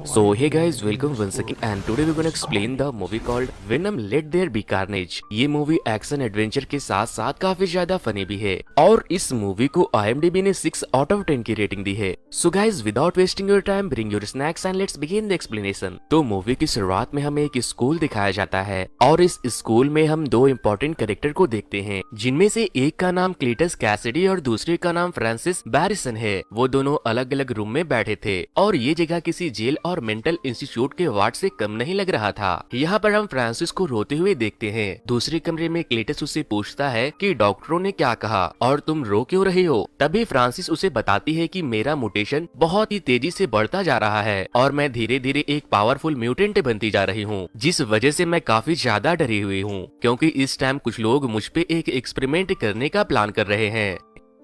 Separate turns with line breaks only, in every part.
So hey guys, welcome once again and today we're gonna explain the movie called Venom Let There Be Carnage। ये movie action adventure के साथ साथ काफी ज्यादा funny भी है और इस मूवी को IMDb ने 6 आउट ऑफ 10 की रेटिंग दी है। So guys, without wasting your time, bring your snacks and let's begin the explanation। तो मूवी की शुरुआत में हमें एक स्कूल दिखाया जाता है और इस स्कूल में हम दो इम्पोर्टेंट कैरेक्टर को देखते हैं, जिनमें से एक का नाम क्लीटस कैसिडी और दूसरे का नाम फ्रांसिस बैरिसन है। वो दोनों अलग अलग रूम में बैठे थे और ये जगह किसी जेल और मेंटल इंस्टीट्यूट के वार्ड से कम नहीं लग रहा था। यहाँ पर हम फ्रांसिस को रोते हुए देखते हैं। दूसरे कमरे में क्लीटस उससे पूछता है कि डॉक्टरों ने क्या कहा और तुम रो क्यों रही हो। तभी फ्रांसिस उसे बताती है कि मेरा म्यूटेशन बहुत ही तेजी से बढ़ता जा रहा है और मैं धीरे धीरे एक पावरफुल म्यूटेंट बनती जा रही हूँ, जिस वजह से मैं काफी ज्यादा डरी हुई हूँ क्योंकि इस टाइम कुछ लोग मुझ पे एक एक्सपेरिमेंट करने का प्लान कर रहे हैं।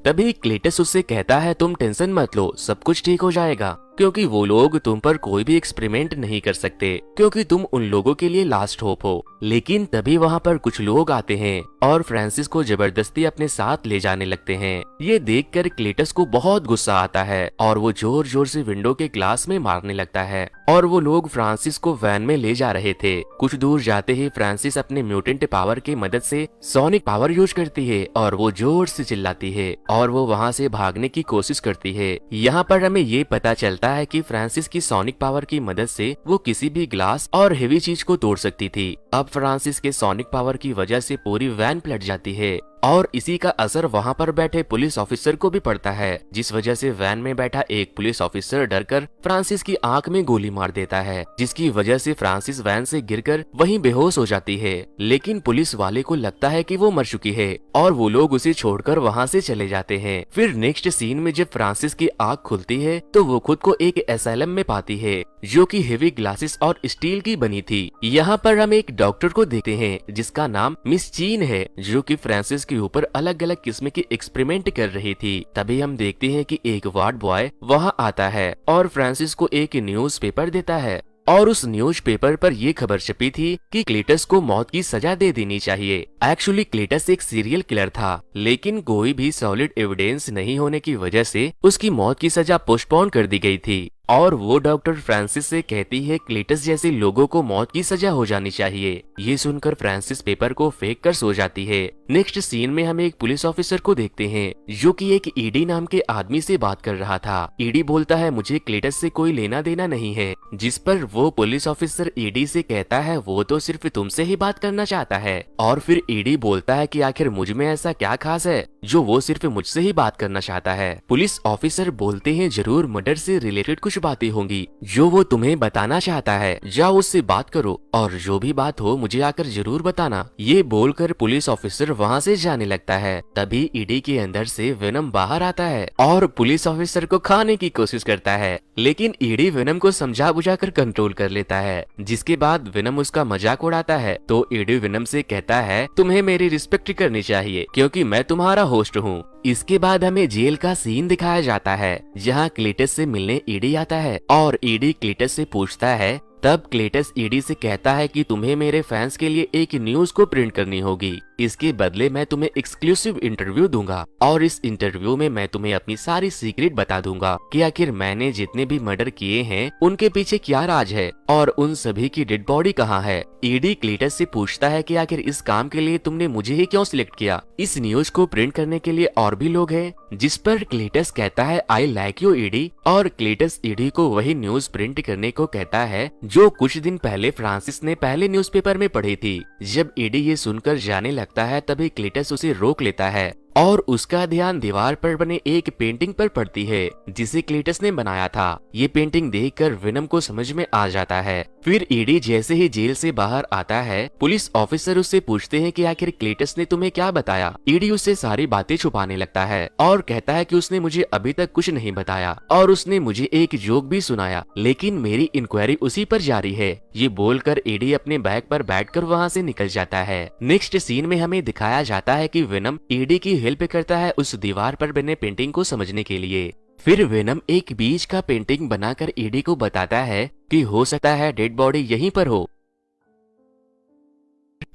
तभी क्लीटस उससे कहता है तुम टेंशन मत लो, सब कुछ ठीक हो जाएगा, क्योंकि वो लोग तुम पर कोई भी एक्सपेरिमेंट नहीं कर सकते क्योंकि तुम उन लोगों के लिए लास्ट होप हो। लेकिन तभी वहाँ पर कुछ लोग आते हैं और फ्रांसिस को जबरदस्ती अपने साथ ले जाने लगते हैं। ये देखकर क्लीटस को बहुत गुस्सा आता है और वो जोर जोर से विंडो के ग्लास में मारने लगता है और वो लोग फ्रांसिस को वैन में ले जा रहे थे। कुछ दूर जाते ही फ्रांसिस अपने म्यूटेंट पावर की मदद से सोनिक पावर यूज करती है और वो जोर से चिल्लाती है और वो वहाँ से भागने की कोशिश करती है। यहाँ पर हमें ये पता चलता है कि फ्रांसिस की सोनिक पावर की मदद से वो किसी भी ग्लास और हेवी चीज को तोड़ सकती थी। अब फ्रांसिस के सोनिक पावर की वजह से पूरी वैन पलट जाती है और इसी का असर वहाँ पर बैठे पुलिस ऑफिसर को भी पड़ता है, जिस वजह से वैन में बैठा एक पुलिस ऑफिसर डरकर फ्रांसिस की आंख में गोली मार देता है, जिसकी वजह से फ्रांसिस वैन से गिरकर वहीं बेहोश हो जाती है। लेकिन पुलिस वाले को लगता है कि वो मर चुकी है और वो लोग उसे छोड़कर वहाँ से चले जाते हैं। फिर नेक्स्ट सीन में जब फ्रांसिस की आंख खुलती है तो वो खुद को एक एसाइलम में पाती है जो कि हेवी ग्लासेस और स्टील की बनी थी। यहाँ पर हम एक डॉक्टर को देखते हैं जिसका नाम मिस चीन है, जो कि फ्रांसिस के ऊपर अलग अलग किस्म के एक्सपेरिमेंट कर रही थी। तभी हम देखते हैं कि एक वार्ड बॉय वहाँ आता है और फ्रांसिस को एक न्यूज़पेपर देता है और उस न्यूज़पेपर पर ये खबर छपी थी कि क्लीटस को मौत की सजा दे देनी चाहिए। एक्चुअली क्लीटस एक सीरियल किलर था, लेकिन कोई भी सॉलिड एविडेंस नहीं होने की वजह से उसकी मौत की सजा पोस्टपोन कर दी गई थी और वो डॉक्टर फ्रांसिस से कहती है क्लीटस जैसे लोगों को मौत की सजा हो जानी चाहिए। ये सुनकर फ्रांसिस पेपर को फेंक कर सो जाती है। नेक्स्ट सीन में हम एक पुलिस ऑफिसर को देखते हैं जो कि एक ईडी नाम के आदमी से बात कर रहा था। ईडी बोलता है मुझे क्लीटस से कोई लेना देना नहीं है, जिस पर वो पुलिस ऑफिसर ईडी से कहता है वो तो सिर्फ तुमसे ही बात करना चाहता है। और फिर ईडी बोलता है कि आखिर मुझ में ऐसा क्या खास है जो वो सिर्फ मुझसे ही बात करना चाहता है। पुलिस ऑफिसर बोलते हैं जरूर मर्डर से रिलेटेड कुछ बातें होंगी जो वो तुम्हें बताना चाहता है, जाओ उससे बात करो और जो भी बात हो मुझे आकर जरूर बताना। ये बोलकर पुलिस ऑफिसर वहाँ से जाने लगता है। तभी ईडी के अंदर से वेनम बाहर आता है और पुलिस ऑफिसर को खाने की कोशिश करता है, लेकिन ईडी वेनम को समझा बुझाकर कंट्रोल कर लेता है, जिसके बाद वेनम उसका मजाक उड़ाता है। तो ईडी वेनम से कहता है तुम्हें मेरी रिस्पेक्ट करनी चाहिए क्योंकि मैं तुम्हारा होस्ट हूँ। इसके बाद हमें जेल का सीन दिखाया जाता है जहाँ क्लीटस से मिलने ईडी आता है और ईडी क्लीटस से पूछता है। तब क्लीटस ईडी से कहता है कि तुम्हें मेरे फैंस के लिए एक न्यूज को प्रिंट करनी होगी, इसके बदले मैं तुम्हें एक्सक्लूसिव इंटरव्यू दूंगा और इस इंटरव्यू में मैं तुम्हें अपनी सारी सीक्रेट बता दूंगा कि आखिर मैंने जितने भी मर्डर किए हैं उनके पीछे क्या राज है और उन सभी की डेड बॉडी कहाँ है। ईडी क्लीटस से पूछता है कि आखिर इस काम के लिए तुमने मुझे ही क्यों सिलेक्ट किया, इस न्यूज को प्रिंट करने के लिए और भी लोग हैं, जिस पर क्लीटस कहता है आई लाइक यू ईडी और क्लीटस ईडी को वही न्यूज प्रिंट करने को कहता है जो कुछ दिन पहले फ्रांसिस ने पहले न्यूज़पेपर में पढ़ी थी। जब ईडी ये सुनकर जाने लगता है तभी क्लीटस उसे रोक लेता है और उसका ध्यान दीवार पर बने एक पेंटिंग पर पड़ती है जिसे क्लीटस ने बनाया था। ये पेंटिंग देखकर वेनम को समझ में आ जाता है। फिर ईडी जैसे ही जेल से बाहर आता है पुलिस ऑफिसर उससे पूछते हैं कि आखिर क्लीटस ने तुम्हें क्या बताया। ईडी उससे सारी बातें छुपाने लगता है और कहता है कि उसने मुझे अभी तक कुछ नहीं बताया और उसने मुझे एक जोक भी सुनाया, लेकिन मेरी इंक्वायरी उसी पर जारी है। ये बोलकर ईडी अपने बैग पर बैठकर वहाँ से निकल जाता है। नेक्स्ट सीन में हमें दिखाया जाता है कि वेनम ईडी की हेल्प करता है उस दीवार पर बने पेंटिंग को समझने के लिए। फिर वेनम एक बीच का पेंटिंग बनाकर ईडी को बताता है कि हो सकता है डेड बॉडी यहीं पर हो।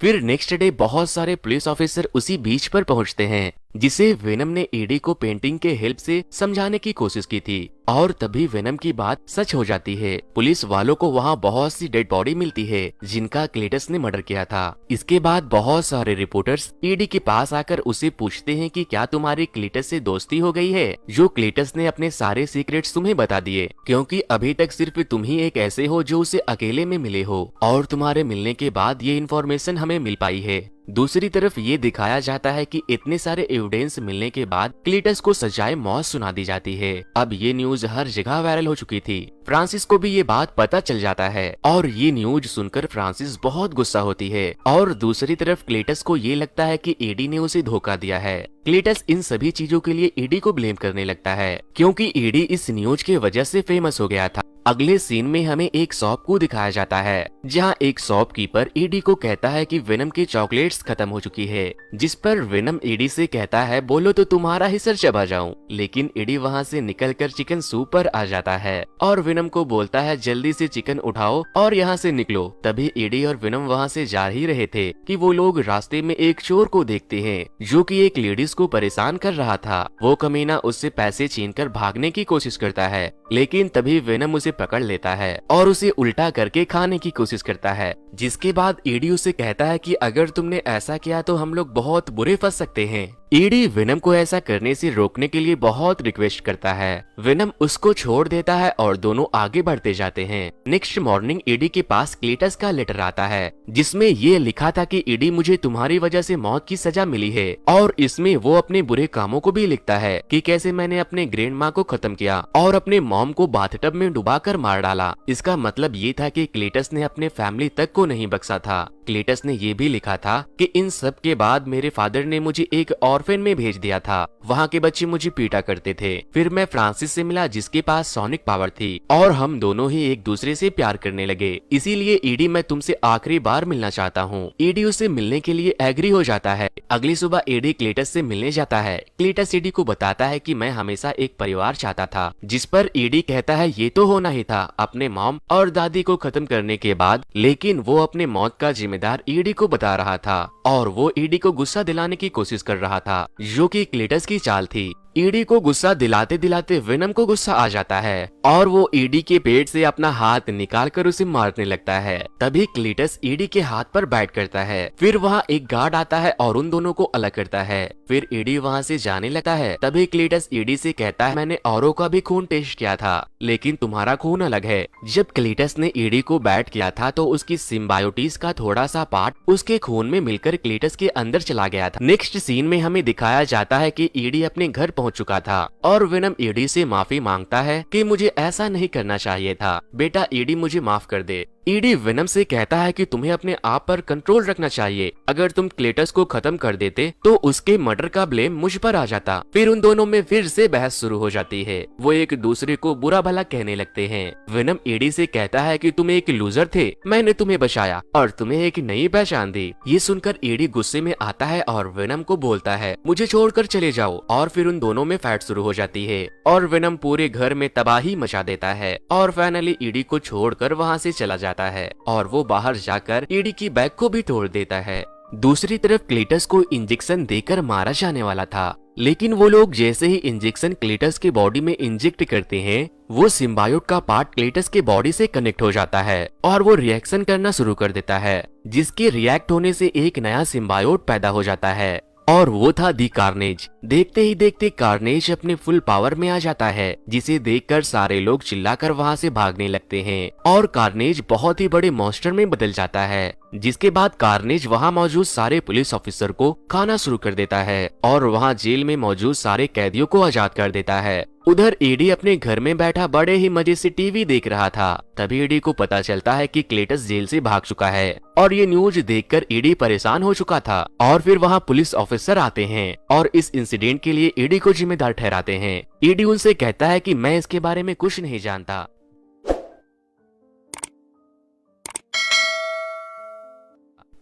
फिर नेक्स्ट डे बहुत सारे पुलिस ऑफिसर उसी बीच पर पहुंचते हैं जिसे वेनम ने ईडी को पेंटिंग के हेल्प से समझाने की कोशिश की थी। और तभी वेनम की बात सच हो जाती है। पुलिस वालों को वहाँ बहुत सी डेड बॉडी मिलती है जिनका क्लेटस ने मर्डर किया था। इसके बाद बहुत सारे रिपोर्टर्स ईडी के पास आकर उसे पूछते हैं कि क्या तुम्हारी क्लेटस से दोस्ती हो गई है, जो क्लेटस ने अपने सारे सीक्रेट्स तुम्हें बता दिए, क्योंकि अभी तक सिर्फ तुम ही एक ऐसे हो जो उसे अकेले में मिले हो और तुम्हारे मिलने के बाद ये इन्फॉर्मेशन हमें मिल पाई है। दूसरी तरफ ये दिखाया जाता है कि इतने सारे एविडेंस मिलने के बाद क्लीटस को सजाए मौत सुना दी जाती है। अब ये न्यूज हर जगह वायरल हो चुकी थी। फ्रांसिस को भी ये बात पता चल जाता है और ये न्यूज सुनकर फ्रांसिस बहुत गुस्सा होती है और दूसरी तरफ क्लीटस को ये लगता है कि ईडी ने उसे धोखा दिया है। क्लीटस इन सभी चीजों के लिए ईडी को ब्लेम करने लगता है क्योंकि ईडी इस न्यूज की वजह से फेमस हो गया था। अगले सीन में हमें एक शॉप को दिखाया जाता है जहां एक शॉपकीपर ईडी को कहता है कि वेनम की चॉकलेट्स खत्म हो चुकी है, जिस पर वेनम ईडी से कहता है बोलो तो तुम्हारा ही सर चबा जाऊं, लेकिन ईडी वहां से निकलकर चिकन सूप पर आ जाता है और वेनम को बोलता है जल्दी से चिकन उठाओ और यहाँ से निकलो। तभी ईडी और वेनम वहाँ से जा ही रहे थे कि वो लोग रास्ते में एक चोर को देखते हैं जो कि एक लेडीज को परेशान कर रहा था। वो कमीना उससे पैसे छीनकर भागने की कोशिश करता है, लेकिन तभी वेनम उसे पकड़ लेता है और उसे उल्टा करके खाने की कोशिश करता है, जिसके बाद ईडी उसे कहता है कि अगर तुमने ऐसा किया तो हम लोग बहुत बुरे फंस सकते हैं। ईडी वेनम को ऐसा करने से रोकने के लिए बहुत रिक्वेस्ट करता है। वेनम उसको छोड़ देता है और दोनों आगे बढ़ते जाते हैं। नेक्स्ट मॉर्निंग ईडी के पास क्लीटस का लेटर आता है जिसमें ये लिखा था कि ईडी मुझे तुम्हारी वजह से मौत की सजा मिली है, और इसमें वो अपने बुरे कामों को भी लिखता है कि कैसे मैंने अपने ग्रैंड माँ को खत्म किया और अपने मॉम को बाथटब में डुबाकर मार डाला। इसका मतलब ये था कि क्लीटस ने अपने फैमिली तक को नहीं बख्शा था। क्लीटस ने ये भी लिखा था कि इन सब के बाद मेरे फादर ने मुझे एक ऑर्फेन में भेज दिया था, वहाँ के बच्चे मुझे पीटा करते थे। फिर मैं फ्रांसिस से मिला जिसके पास सोनिक पावर थी और हम दोनों ही एक दूसरे से प्यार करने लगे। इसीलिए ईडी मैं तुमसे आखिरी बार मिलना चाहता हूँ। ईडी उसे मिलने के लिए एग्री हो जाता है। अगली सुबह ईडी क्लीटस से मिलने जाता है। क्लीटस ईडी को बताता है कि मैं हमेशा एक परिवार चाहता था, जिस पर ईडी कहता है ये तो होना ही था अपने मॉम और दादी को खत्म करने के बाद, लेकिन वो अपने मौत का जिम्मेदार ईडी को बता रहा था और वो ईडी को गुस्सा दिलाने की कोशिश कर रहा था, जो कि क्लीटस की चाल थी। ईडी को गुस्सा दिलाते दिलाते वेनम को गुस्सा आ जाता है और वो ईडी के पेट से अपना हाथ निकालकर उसे मारने लगता है। तभी क्लीटस ईडी के हाथ पर बैट करता है। फिर वहाँ एक गार्ड आता है और उन दोनों को अलग करता है। फिर ईडी वहाँ से जाने लगता है। तभी क्लीटस ईडी से कहता है मैंने औरों का भी खून टेस्ट किया था, लेकिन तुम्हारा खून अलग है। जब क्लीटस ने ईडी को बैट किया था तो उसकी सिम्बायोटिस का थोड़ा सा पार्ट उसके खून में मिलकर क्लीटस के अंदर चला गया था। नेक्स्ट सीन में हमें दिखाया जाता है कि ईडी अपने घर पहुंच चुका था और वेनम ईडी से माफी मांगता है कि मुझे ऐसा नहीं करना चाहिए था, बेटा ईडी मुझे माफ कर दे। ईडी वेनम से कहता है कि तुम्हें अपने आप पर कंट्रोल रखना चाहिए। अगर तुम क्लेटस को खत्म कर देते तो उसके मर्डर का ब्लेम मुझ पर आ जाता। फिर उन दोनों में फिर से बहस शुरू हो जाती है। वो एक दूसरे को बुरा भला कहने लगते हैं। वेनम ईडी से कहता है कि तुम एक लूजर थे, मैंने तुम्हें बचाया और तुम्हें एक नई पहचान दी। ये सुनकर ईडी गुस्से में आता है और वेनम को बोलता है मुझे छोड़कर चले जाओ, और फिर उन दोनों में फाइट शुरू हो जाती है और वेनम पूरे घर में तबाही मचा देता है और फाइनली ईडी को छोड़कर वहाँ से चला जाता है और वो बाहर जाकर ईडी की बैग को भी तोड़ देता है। दूसरी तरफ क्लीटस को इंजेक्शन देकर मारा जाने वाला था, लेकिन वो लोग जैसे ही इंजेक्शन क्लीटस के बॉडी में इंजेक्ट करते हैं, वो सिम्बायोट का पार्ट क्लीटस के बॉडी से कनेक्ट हो जाता है और वो रिएक्शन करना शुरू कर देता है, जिसके रिएक्ट होने से एक नया सिम्बायोट पैदा हो जाता है और वो था दी कार्नेज। देखते ही देखते कार्नेज अपने फुल पावर में आ जाता है, जिसे देखकर सारे लोग चिल्लाकर वहाँ से भागने लगते हैं और कार्नेज बहुत ही बड़े मॉन्स्टर में बदल जाता है। जिसके बाद कार्नेज वहाँ मौजूद सारे पुलिस ऑफिसर को खाना शुरू कर देता है और वहाँ जेल में मौजूद सारे कैदियों को आजाद कर देता है। उधर ईडी अपने घर में बैठा बड़े ही मजे से टीवी देख रहा था। तभी ईडी को पता चलता है कि क्लेटस जेल से भाग चुका है और ये न्यूज देखकर ईडी परेशान हो चुका था। और फिर वहाँ पुलिस ऑफिसर आते हैं और इस इंसिडेंट के लिए ईडी को जिम्मेदार ठहराते हैं। ईडी उनसे कहता है कि मैं इसके बारे में कुछ नहीं जानता।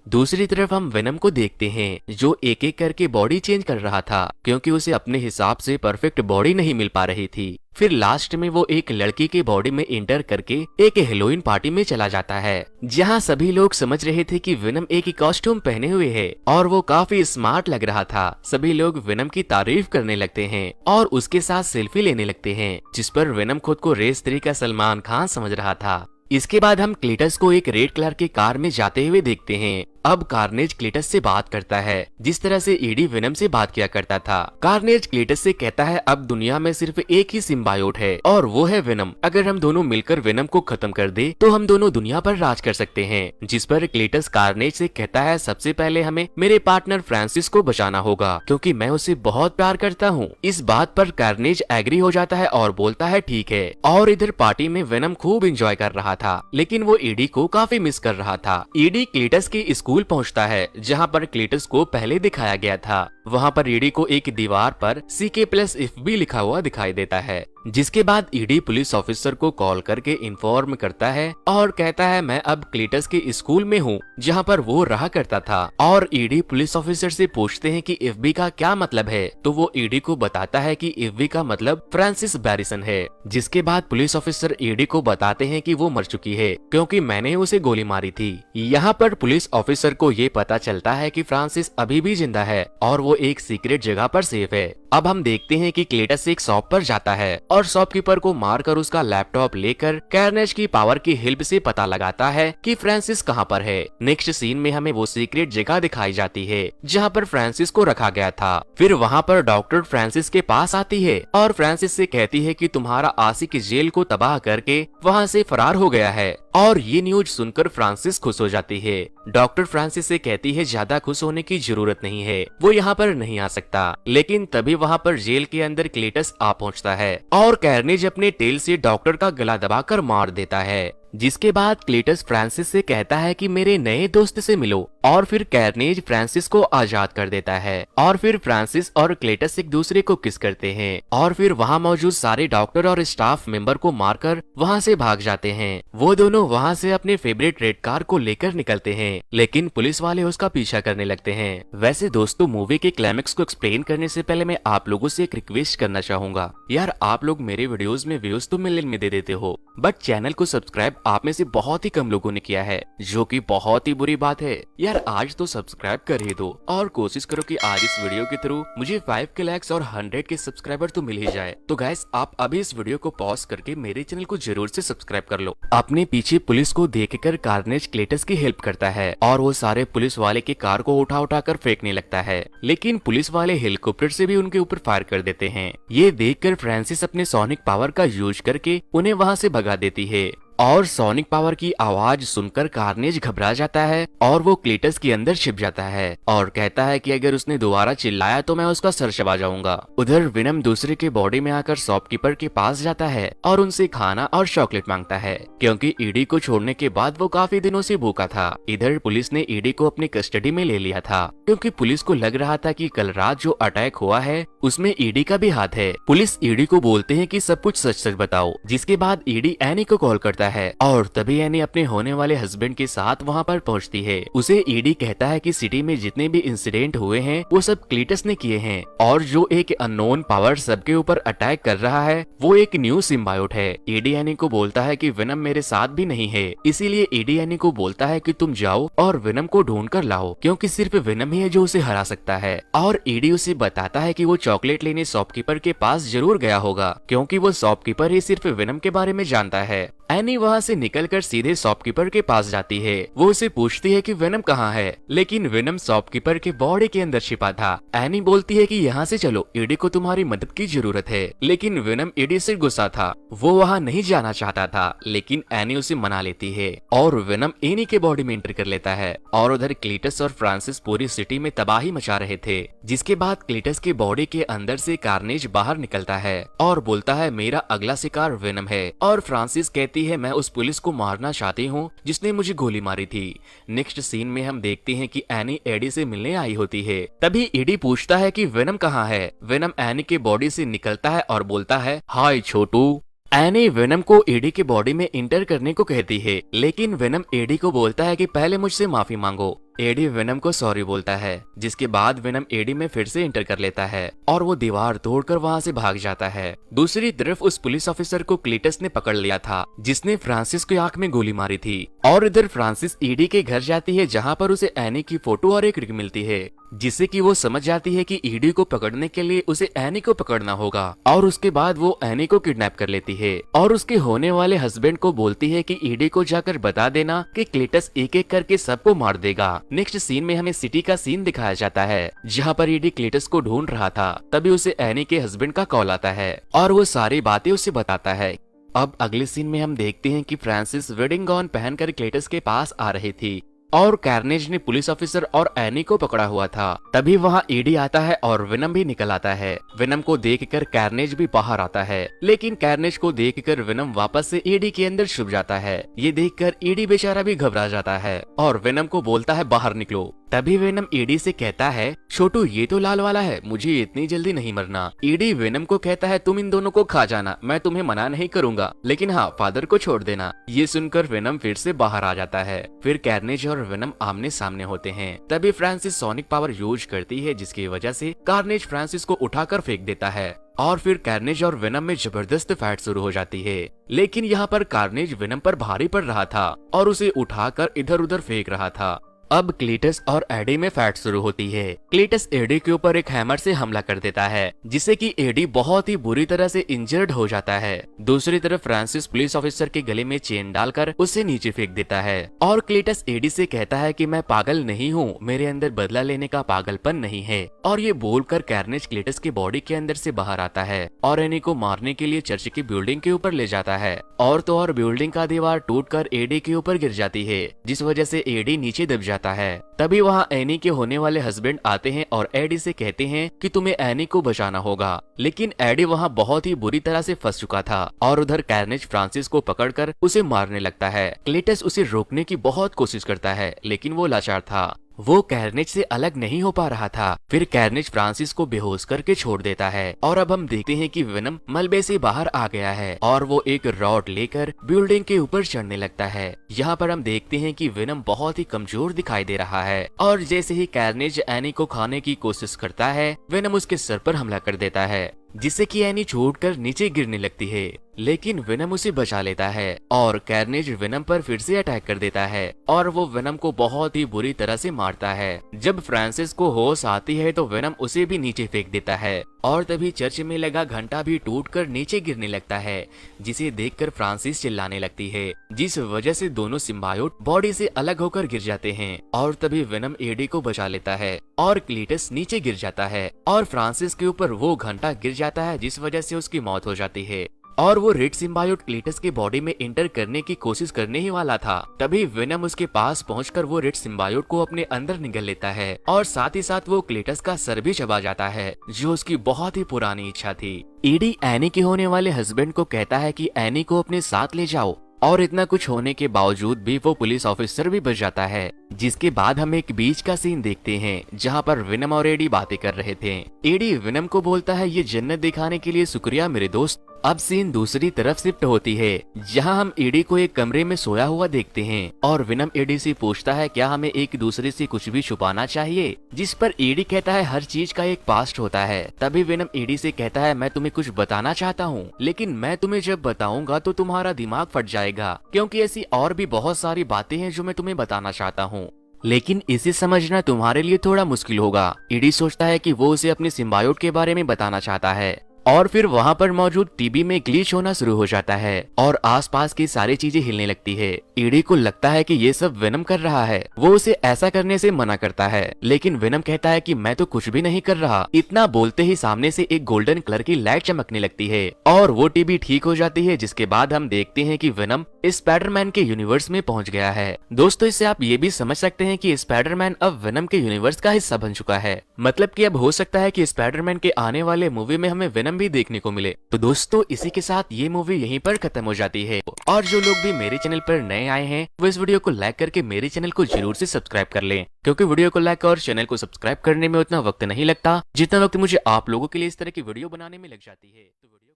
दूसरी तरफ हम वेनम को देखते हैं जो एक एक करके बॉडी चेंज कर रहा था, क्योंकि उसे अपने हिसाब से परफेक्ट बॉडी नहीं मिल पा रही थी। फिर लास्ट में वो एक लड़की के बॉडी में इंटर करके एक हेलोइन पार्टी में चला जाता है, जहाँ सभी लोग समझ रहे थे कि विनम एक कॉस्ट्यूम पहने हुए है और वो काफी स्मार्ट लग रहा था। सभी लोग विनम की तारीफ करने लगते हैं और उसके साथ सेल्फी लेने लगते हैं, जिस पर विनम खुद को रेस 3 का सलमान खान समझ रहा था। इसके बाद हम क्लीटस को एक रेड कलर के कार में जाते हुए देखते हैं। अब कार्नेज क्लीटस से बात करता है जिस तरह से ईडी विनम से बात किया करता था। कार्नेज क्लीटस से कहता है अब दुनिया में सिर्फ एक ही सिम्बायोट है और वो है विनम। अगर हम दोनों मिलकर विनम को खत्म कर दे तो हम दोनों दुनिया पर राज कर सकते हैं। जिस पर क्लीटस कार्नेज से कहता है सबसे पहले हमें मेरे पार्टनर फ्रांसिस को बचाना होगा क्योंकि मैं उसे बहुत प्यार करता हूँ। इस बात पर कार्नेज एग्री हो जाता है और बोलता है ठीक है। और इधर पार्टी में विनम खूब एंजॉय कर रहा था, लेकिन वो ईडी को काफी मिस कर रहा था। ईडी क्लीटस के स्कूल पहुंचता है जहां पर क्लीटस को पहले दिखाया गया था। वहां पर ईडी को एक दीवार पर CK+FB लिखा हुआ दिखाई देता है, जिसके बाद ईडी पुलिस ऑफिसर को कॉल करके इन्फॉर्म करता है और कहता है मैं अब क्लीटस के स्कूल में हूँ जहाँ पर वो रहा करता था। और ईडी पुलिस ऑफिसर से पूछते हैं कि FB का क्या मतलब है, तो वो ईडी को बताता है कि FB का मतलब फ्रांसिस बैरिसन है। जिसके बाद पुलिस ऑफिसर ईडी को बताते हैं कि वो मर चुकी है क्योंकि मैंने उसे गोली मारी थी। यहाँ पर पुलिस ऑफिसर को ये पता चलता है कि फ्रांसिस अभी भी जिंदा है और वो एक सीक्रेट जगह पर सेफ है। अब हम देखते हैं कि क्लीटस एक शॉप पर जाता है और शॉपकीपर को मारकर उसका लैपटॉप लेकर कार्नेज की पावर की हेल्प से पता लगाता है कि फ्रांसिस कहां पर है। नेक्स्ट सीन में हमें वो सीक्रेट जगह दिखाई जाती है जहां पर फ्रांसिस को रखा गया था। फिर वहां पर डॉक्टर फ्रांसिस के पास आती है और फ्रांसिस से कहती है कि तुम्हारा आशिक जेल को तबाह करके वहां से फरार हो गया है। और ये न्यूज सुनकर फ्रांसिस खुश हो जाती है। डॉक्टर फ्रांसिस से कहती है ज्यादा खुश होने की जरूरत नहीं है, वो यहाँ पर नहीं आ सकता। लेकिन तभी वहाँ पर जेल के अंदर क्लीटस आ पहुँचता है और कार्नेज अपने टेल से डॉक्टर का गला दबाकर मार देता है। जिसके बाद क्लीटस फ्रांसिस से कहता है कि मेरे नए दोस्त से मिलो और फिर कार्नेज फ्रांसिस को आजाद कर देता है। और फिर फ्रांसिस और क्लीटस एक दूसरे को किस करते हैं और फिर वहाँ मौजूद सारे डॉक्टर और स्टाफ मेंबर को मारकर वहाँ से भाग जाते हैं। वो दोनों वहाँ से अपने फेवरेट रेड कार को लेकर निकलते हैं, लेकिन पुलिस वाले उसका पीछा करने लगते हैं। वैसे दोस्तों, मूवी के क्लाइमेक्स को एक्सप्लेन करने से पहले मैं आप लोगों से एक रिक्वेस्ट करना चाहूंगा। यार, आप लोग मेरे वीडियोस में व्यूज तो मिलियन में दे देते हो, बट चैनल को सब्सक्राइब आप में से बहुत ही कम लोगों ने किया है, जो कि बहुत ही बुरी बात है। यार, आज तो सब्सक्राइब कर ही दो और कोशिश करो कि आज इस वीडियो के थ्रू मुझे 5 के लाइक्स और 100 के सब्सक्राइबर तो मिल ही जाए। तो गाइस, आप अभी इस वीडियो को पॉज करके मेरे चैनल को जरूर से सब्सक्राइब कर लो। अपने पीछे पुलिस को देखकर कार्नेज क्लीटस की हेल्प करता है और वो सारे पुलिस वाले की कार को उठा कर फेंकने लगता है, लेकिन पुलिस वाले हेलीकॉप्टर से भी उनके ऊपर फायर कर देते हैं। ये देखकर फ्रांसिस अपने सोनिक पावर का यूज करके उन्हें वहाँ से भगा देती है और सोनिक पावर की आवाज सुनकर कार्नेज घबरा जाता है और वो क्लीटस के अंदर छिप जाता है और कहता है कि अगर उसने दोबारा चिल्लाया तो मैं उसका सर चबा जाऊंगा। उधर विनम दूसरे के बॉडी में आकर शॉपकीपर के पास जाता है और उनसे खाना और चॉकलेट मांगता है क्योंकि ईडी को छोड़ने के बाद वो काफी दिनों से भूखा था। इधर पुलिस ने ईडी को अपनी कस्टडी में ले लिया था क्योंकि पुलिस को लग रहा था कि कल रात जो अटैक हुआ है उसमें ईडी का भी हाथ है। पुलिस ईडी को बोलते हैं कि सब कुछ सच सच बताओ। जिसके बाद ईडी एनी को कॉल करता है और तभी एनी अपने होने वाले हस्बैंड के साथ वहां पर पहुंचती है। उसे ईडी कहता है कि सिटी में जितने भी इंसिडेंट हुए हैं वो सब क्लीटस ने किए हैं और जो एक अननोन पावर सबके ऊपर अटैक कर रहा है वो एक न्यू सिम्बायोट है। ईडी एनी को बोलता है कि विनम मेरे साथ भी नहीं है, इसीलिए ईडी एनी को बोलता है कि तुम जाओ और विनम को ढूंढ कर लाओ क्योंकि सिर्फ विनम ही है जो उसे हरा सकता है। और ईडी उसे बताता है कि वो चॉकलेट लेने शॉपकीपर के पास जरूर गया होगा क्योंकि वो शॉपकीपर ही सिर्फ विनम के बारे में जानता है। एनी वहाँ से निकलकर सीधे शॉपकीपर के पास जाती है। वो उसे पूछती है कि विनम कहाँ है, लेकिन विनम शॉपकीपर के बॉडी के अंदर छिपा था। एनी बोलती है कि यहाँ से चलो, ईडी को तुम्हारी मदद की जरूरत है, लेकिन विनम ईडी से गुस्सा था, वो वहाँ नहीं जाना चाहता था, लेकिन एनी उसे मना लेती है और विनम एनी के बॉडी में एंटर कर लेता है। और उधर क्लीटस और फ्रांसिस पूरी सिटी में तबाही मचा रहे थे। जिसके बाद क्लीटस के बॉडी के अंदर से कार्नेज बाहर निकलता है और बोलता है मेरा अगला शिकार विनम है। और फ्रांसिस कहती है मैं उस पुलिस को मारना चाहती हूँ जिसने मुझे गोली मारी थी। नेक्स्ट सीन में हम देखते हैं कि एनी एडी से मिलने आई होती है। तभी एडी पूछता है कि विनम कहाँ है। विनम एनी के बॉडी से निकलता है और बोलता है हाय छोटू। एनी विनम को एडी के बॉडी में इंटर करने को कहती है, लेकिन विनम एडी को बोलता है कि पहले मुझसे माफी मांगो। एडी वेनम को सॉरी बोलता है, जिसके बाद वेनम एडी में फिर से एंटर कर लेता है और वो दीवार तोड़कर वहाँ से भाग जाता है। दूसरी तरफ उस पुलिस ऑफिसर को क्लीटस ने पकड़ लिया था, जिसने फ्रांसिस की आंख में गोली मारी थी। और इधर फ्रांसिस एडी के घर जाती है, जहाँ पर उसे एनी की फोटो और एक रिंग मिलती है, जिससे कि वो समझ जाती है कि ईडी को पकड़ने के लिए उसे एनी को पकड़ना होगा। और उसके बाद वो एनी को किडनैप कर लेती है और उसके होने वाले हस्बैंड को बोलती है कि ईडी को जाकर बता देना कि क्लीटस एक एक करके सबको मार देगा। नेक्स्ट सीन में हमें सिटी का सीन दिखाया जाता है, जहाँ पर ईडी क्लीटस को ढूंढ रहा था। तभी उसे एनी के हस्बैंड का कॉल आता है और वो सारी बातें उसे बताता है। अब अगले सीन में हम देखते हैं कि फ्रांसिस वेडिंग गाउन पहनकर क्लीटस के पास आ रही थी और कार्नेज ने पुलिस ऑफिसर और एनी को पकड़ा हुआ था। तभी वहाँ ईडी आता है और वेनम भी निकल आता है। वेनम को देखकर कार्नेज भी बाहर आता है, लेकिन कार्नेज को देखकर वेनम वापस से ईडी के अंदर छुप जाता है। ये देखकर ईडी बेचारा भी घबरा जाता है और वेनम को बोलता है बाहर निकलो। तभी वेनम ईडी से कहता है छोटू ये तो लाल वाला है, मुझे इतनी जल्दी नहीं मरना। ईडी वेनम को कहता है तुम इन दोनों को खा जाना, मैं तुम्हें मना नहीं करूंगा, लेकिन हाँ फादर को छोड़ देना। ये सुनकर वेनम फिर से बाहर आ जाता है। फिर कार्नेज और वेनम आमने सामने होते हैं। तभी फ्रांसिस सोनिक पावर यूज करती है, जिसकी वजह से कार्नेज फ्रांसिस को उठाकर फेंक देता है और फिर कार्नेज और वेनम में जबरदस्त फाइट शुरू हो जाती है। लेकिन यहाँ पर कार्नेज वेनम पर भारी पड़ रहा था और उसे उठाकर इधर उधर फेंक रहा था। अब क्लीटस और एडी में फाइट शुरू होती है। क्लीटस एडी के ऊपर एक हैमर से हमला कर देता है, जिससे कि एडी बहुत ही बुरी तरह से इंजर्ड हो जाता है। दूसरी तरफ फ्रांसिस पुलिस ऑफिसर के गले में चेन डालकर उसे नीचे फेंक देता है और क्लीटस एडी से कहता है कि मैं पागल नहीं हूँ, मेरे अंदर बदला लेने का पागलपन नहीं है। और ये बोलकर कार्नेज क्लीटस की बॉडी के अंदर से बाहर आता है और एनी को मारने के लिए चर्च की बिल्डिंग के ऊपर ले जाता है। और तो और बिल्डिंग का दीवार टूटकर एडी के ऊपर गिर जाती है, जिस वजह से एडी नीचे दब जाता है। तभी वहाँ एनी के होने वाले हस्बैंड आते हैं और एडी से कहते हैं कि तुम्हें एनी को बचाना होगा, लेकिन एडी वहाँ बहुत ही बुरी तरह से फंस चुका था और उधर कार्नेज फ्रांसिस को पकड़कर उसे मारने लगता है। क्लीटस उसे रोकने की बहुत कोशिश करता है, लेकिन वो लाचार था, वो कार्नेज से अलग नहीं हो पा रहा था। फिर कार्नेज फ्रांसिस को बेहोश करके छोड़ देता है और अब हम देखते हैं कि वेनम मलबे से बाहर आ गया है और वो एक रॉड लेकर बिल्डिंग के ऊपर चढ़ने लगता है। यहाँ पर हम देखते हैं कि वेनम बहुत ही कमजोर दिखाई दे रहा है और जैसे ही कार्नेज एनी को खाने की कोशिश करता है, वेनम उसके सर पर हमला कर देता है, जिससे कि एनी छूटकर नीचे गिरने लगती है। लेकिन वेनम उसे बचा लेता है और कार्नेज वेनम पर फिर से अटैक कर देता है और वो वेनम को बहुत ही बुरी तरह से मारता है। जब फ्रांसिस को होश आती है तो वेनम उसे भी नीचे फेंक देता है और तभी चर्च में लगा घंटा भी टूटकर नीचे गिरने लगता है, जिसे देखकर फ्रांसिस चिल्लाने लगती है, जिस वजह से दोनों सिम्बायोट बॉडी से अलग होकर गिर जाते हैं। और तभी वेनम एडी को बचा लेता है और क्लीटस नीचे गिर जाता है और फ्रांसिस के ऊपर वो घंटा गिर जाता है, जिस वजह से उसकी मौत हो जाती है। और वो रेड सिम्बायोट क्लीटस के बॉडी में इंटर करने की कोशिश करने ही वाला था। तभी वेनम उसके पास पहुंचकर वो रेड सिम्बायोट को अपने अंदर निगल लेता है और साथ ही साथ वो क्लीटस का सर भी चबा जाता है, जो उसकी बहुत ही पुरानी इच्छा थी। ईडी एनी के होने वाले हस्बैंड को कहता है कि एनी को अपने साथ ले जाओ और इतना कुछ होने के बावजूद भी वो पुलिस ऑफिसर भी बच जाता है। जिसके बाद हम एक बीच का सीन देखते हैं, जहाँ पर वेनम और एडी बातें कर रहे थे। एडी वेनम को बोलता है ये जन्नत दिखाने के लिए शुक्रिया मेरे दोस्त। अब सीन दूसरी तरफ शिफ्ट होती है, जहां हम एडी को एक कमरे में सोया हुआ देखते हैं और वेनम एडी से पूछता है क्या हमें एक दूसरे से कुछ भी छुपाना चाहिए, जिस पर एडी कहता है हर चीज का एक पास्ट होता है। तभी वेनम एडी से कहता है मैं तुम्हें कुछ बताना चाहता हूँ, लेकिन मैं तुम्हें जब बताऊंगा तो तुम्हारा दिमाग फट जाएगा, क्योंकि ऐसी और भी बहुत सारी बातें हैं जो मैं तुम्हें बताना चाहता हूँ, लेकिन इसे समझना तुम्हारे लिए थोड़ा मुश्किल होगा। एडी सोचता है कि वो उसे अपने सिम्बायोट के बारे में बताना चाहता है और फिर वहाँ पर मौजूद टीवी में ग्लिच होना शुरू हो जाता है और आसपास की सारी चीजें हिलने लगती है। ईडी को लगता है कि ये सब वेनम कर रहा है, वो उसे ऐसा करने से मना करता है, लेकिन वेनम कहता है कि मैं तो कुछ भी नहीं कर रहा। इतना बोलते ही सामने से एक गोल्डन कलर की लाइट चमकने लगती है और वो टीवी ठीक हो जाती है, जिसके बाद हम देखते हैं कि वेनम स्पाइडरमैन के यूनिवर्स में पहुंच गया है। दोस्तों इससे आप ये भी समझ सकते हैं कि स्पाइडरमैन अब वेनम के यूनिवर्स का हिस्सा बन चुका है, मतलब कि अब हो सकता है कि स्पाइडरमैन के आने वाले मूवी में हमें वेनम भी देखने को मिले। तो दोस्तों इसी के साथ ये मूवी यहीं पर खत्म हो जाती है और जो लोग भी मेरे चैनल पर नए आए हैं वो इस वीडियो को लाइक करके मेरे चैनल को जरूर से सब्सक्राइब कर लें, क्योंकि वीडियो को लाइक और चैनल को सब्सक्राइब करने में उतना वक्त नहीं लगता जितना वक्त मुझे आप लोगों के लिए इस तरह की वीडियो बनाने में लग जाती है। तो वीडियो